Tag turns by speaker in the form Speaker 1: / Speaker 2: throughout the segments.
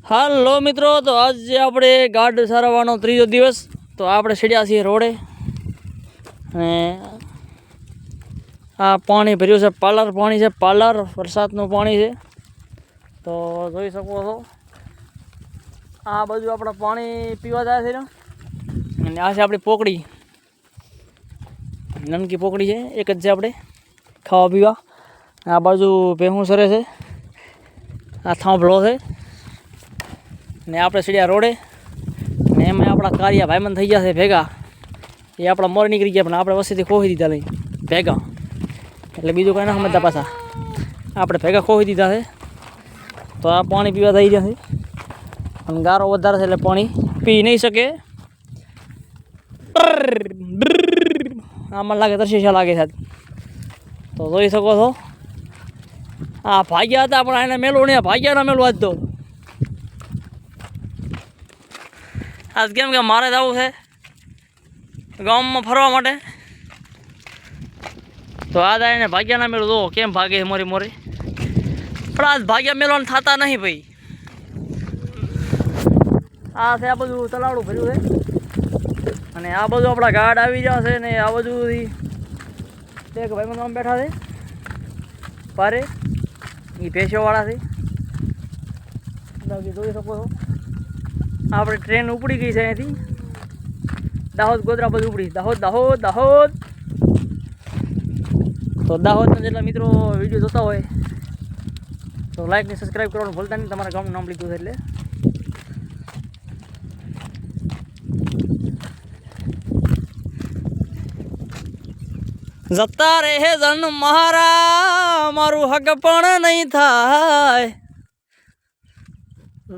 Speaker 1: હાલો મિત્રો, તો આજે આપણે ગાઢ સારવાનો ત્રીજો દિવસ. તો આપણે સીડ્યા છીએ રોડે અને આ પાણી ભર્યું છે. પાલર પાણી છે, પાલર વરસાદનું પાણી છે. તો જોઈ શકો છો આ બાજુ આપણે પાણી પીવા જાય છે ને, અને આ છે આપણી પોકડી, નનકી પોકડી છે, એક જ છે આપણે ખાવા પીવા. આ બાજુ ભેહું સરે છે, આ થાંભલો છે ને આપણે સીડ્યા રોડે. ને એમાં આપણા કારિયા ભાઈબંધ થઈ ગયા છે ભેગા. એ આપણા મોર નીકળી ગયા, પણ આપણે વસ્તીથી ખોઈ દીધા લઈ ભેગા. એટલે બીજું કંઈ ના સમજતા પાછા આપણે ભેગા ખોઈ દીધા છે. તો આ પાણી પીવા થઈ ગયા છે, અને ગારો વધારે છે એટલે પાણી પી નહીં શકે. આમાં લાગે તરસીસા લાગે છે. તો જોઈ શકો છો આ ભાગ્યા હતા, પણ એને મેલું નહીં, ભાગ્યા ના મેલું આજ તો. આજ કેમ કે મારે જવું છે ગામમાં ફરવા માટે. તો આજ આવીને ભાગ્યા ના મેળું, જો કેમ ભાગે છે મોરી મોરી. પણ આજ ભાગ્યા મેળવાનું થતા નહીં ભાઈ. આ છે આ બધું તલાવડું ભર્યું છે, અને આ બધું આપણા ગાર્ડ આવી ગયા છે. ને આ બધું એક ભાઈ આમ બેઠા છે પારે, એ ભેંસોવાળા છે. જોઈ શકો છો આપણે ટ્રેન ઉપડી ગઈ છે અહીંથી. દાહોદ ગોધરા બધું ઉપડી, દાહોદ દાહોદ દાહોદ. તો દાહોદના જેટલા મિત્રો વિડીયો જોતા હોય તો લાઈક ને સબસ્ક્રાઈબ કરવાનું ભૂલતા નહીં. તમારા ગામનું નામ લીધું છે એટલે. જતા રહે જન મહારા, મારું હક પણ નહીં થાય.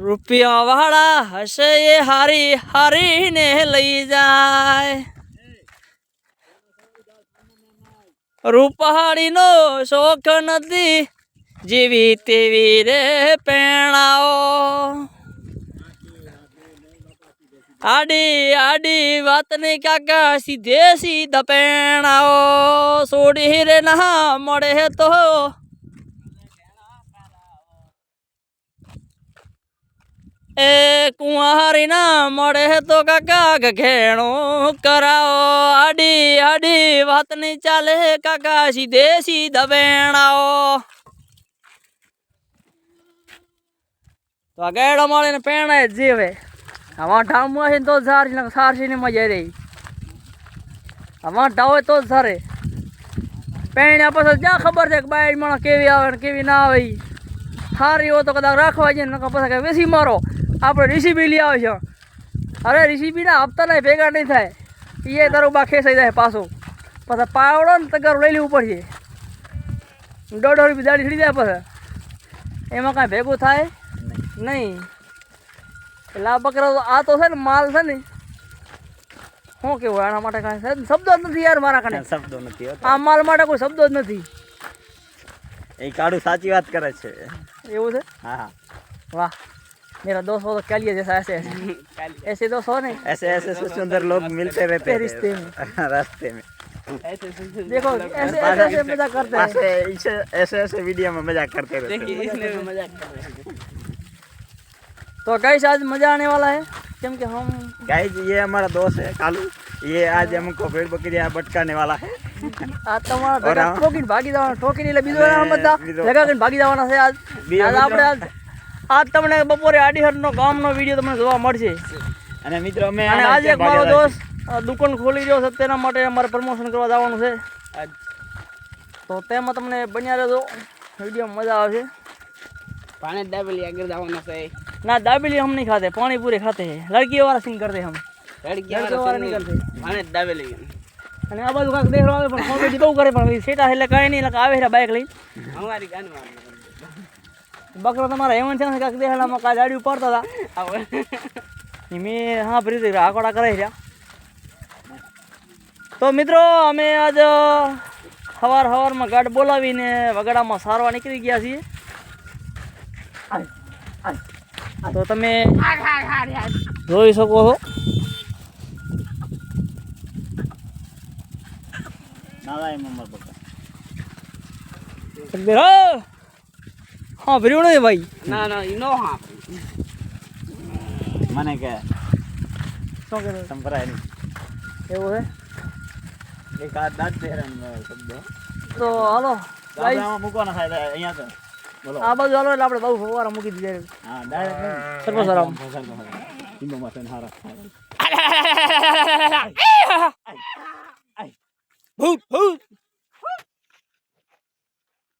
Speaker 1: રૂપિયા વાળા હશે એ હારી હારીને લઈ જાય. રૂપહાડીનો શોખ નથી, જેવી તેવી રે પેણાઓ. આડી આડી વાતને કાકા સીધે સીધા પેણાઓ. સોડી રે ના મળે તો એ કુંવારી ના મળે તો કાકા ઘેણું કરાવો. આડી આડી વાત નહીં ચાલે કાકા સીધે સીધા વેણાઓ. તો આ ગેડો મળીને પેણાય જ જીવે. આમાં ઢામમાં છે ને તો સારસી ને મજા રહી. આમાં ઢા હોય તો જ સારે. પેણ્યા પછી ક્યાં ખબર છે કે બાય માણસ કેવી આવે ને કેવી ના આવે. સારી હોય તો કદાચ રાખવા જાય, નકર પછી કે વેસી મારો. આપણે રેસીપી લઈ આવે છે. અરે રેસીપીના હપ્તા નહીં ભેગા નહીં થાય. એ તારું બા ખેસાઈ જાય પાછું. પછી પાવડો ને તગારું લઈ લેવું પડશે. 1.5 રૂપિયા દાડી છડી જાય પછી. એમાં કાંઈ ભેગું થાય નહીં. એટલે આ બકરા આ તો છે ને માલ છે ને, શું કેવું આના માટે કાંઈ શબ્દો જ નથી યાર મારા કારણે.
Speaker 2: શબ્દો નથી,
Speaker 1: આ માલ માટે કોઈ શબ્દો જ નથી.
Speaker 2: એ કાળું સાચી વાત કરે છે.
Speaker 1: એવું છે?
Speaker 2: हाँ हाँ,
Speaker 1: वाह, मेरा दोस्त हो तो क्या लिए जैसा ऐसे ऐसे दोस्त हो नहीं,
Speaker 2: ऐसे ऐसे सुंदर लोग मिलते रहते हैं
Speaker 1: रिश्ते में
Speaker 2: रास्ते में.
Speaker 1: देखो ऐसे ऐसे मजाक करते हैं.
Speaker 2: ऐसे ऐसे वीडियो में मजाक करते रहते हैं.
Speaker 1: तो गाइस आज मजा आने वाला है, क्योंकि हम
Speaker 2: गाइस ये हमारा दोस्त है कालू. ये आज हमको भेड़ बकरियां भटकाने वाला है.
Speaker 1: आज તમારા ઠોકીને ભાગી જવાના. ઠોકીને એટલે બીજો નામ બધા ભેગા કરીને ભાગી જવાના છે. આજ આપણે આજ તમને બપોરે આડીહરનો ગામનો વિડીયો તમને જોવા મળશે.
Speaker 2: અને મિત્રો અમે
Speaker 1: અને આજે એક મારો દોસ્ત દુકાન ખોલી રહ્યો છે, તેના માટે અમારે પ્રમોશન કરવા જવાનું છે. તો તેમાં તમને બન્યા રહેજો, વિડીયો મજા આવશે.
Speaker 3: पानी दाबेली अगर दावना से
Speaker 1: ना दाबेली हम नहीं खाते, पानी पूरे खाते हैं. लड़कियों वाला सीन करते हम,
Speaker 3: लड़कियां
Speaker 1: वाला नहीं करते.
Speaker 3: पानी दाबेली
Speaker 1: અને આ બાજુ કાંઈક દેખ આવે પણ કોમેડી બહુ કરે, પણ સેટા એટલે કાંઈ નહીં. એટલે આવે છે બાઇક લઈને.
Speaker 3: हमारी गान में
Speaker 1: બકરો તમારા હેમંત છે ને કાંઈક દેખાડામાં કાંઈ ગાડી ઉપાડતા હતા. મેં હા ફરી આકોડા કરે છે. તો મિત્રો અમે આજ સવારમાં ગાઢ બોલાવીને વગડામાં સારવા નીકળી ગયા છીએ. તો તમે જોઈ શકો છો
Speaker 2: નાલાય મમ્મર બકા.
Speaker 1: हाँ फिर नहीं भाई
Speaker 3: ना ना इनो हाँ
Speaker 2: મને કે
Speaker 1: શું કીધું
Speaker 2: સંભળાય નહીં.
Speaker 1: એવું છે
Speaker 2: એક આ દાંત દેરાનો શબ્દ.
Speaker 1: તો હાલો
Speaker 2: તો આપણે આમાં મૂકવાના થાય અહીંયા તો. બોલો.
Speaker 1: આ બાજુ હાલો એટલે આપણે બહુ ફવારા મૂકી દીધા
Speaker 2: હા, ડાયરેક્ટ નહીં.
Speaker 1: સર્વસરામ.
Speaker 2: ટીમ્બોમાં થઈને હારા.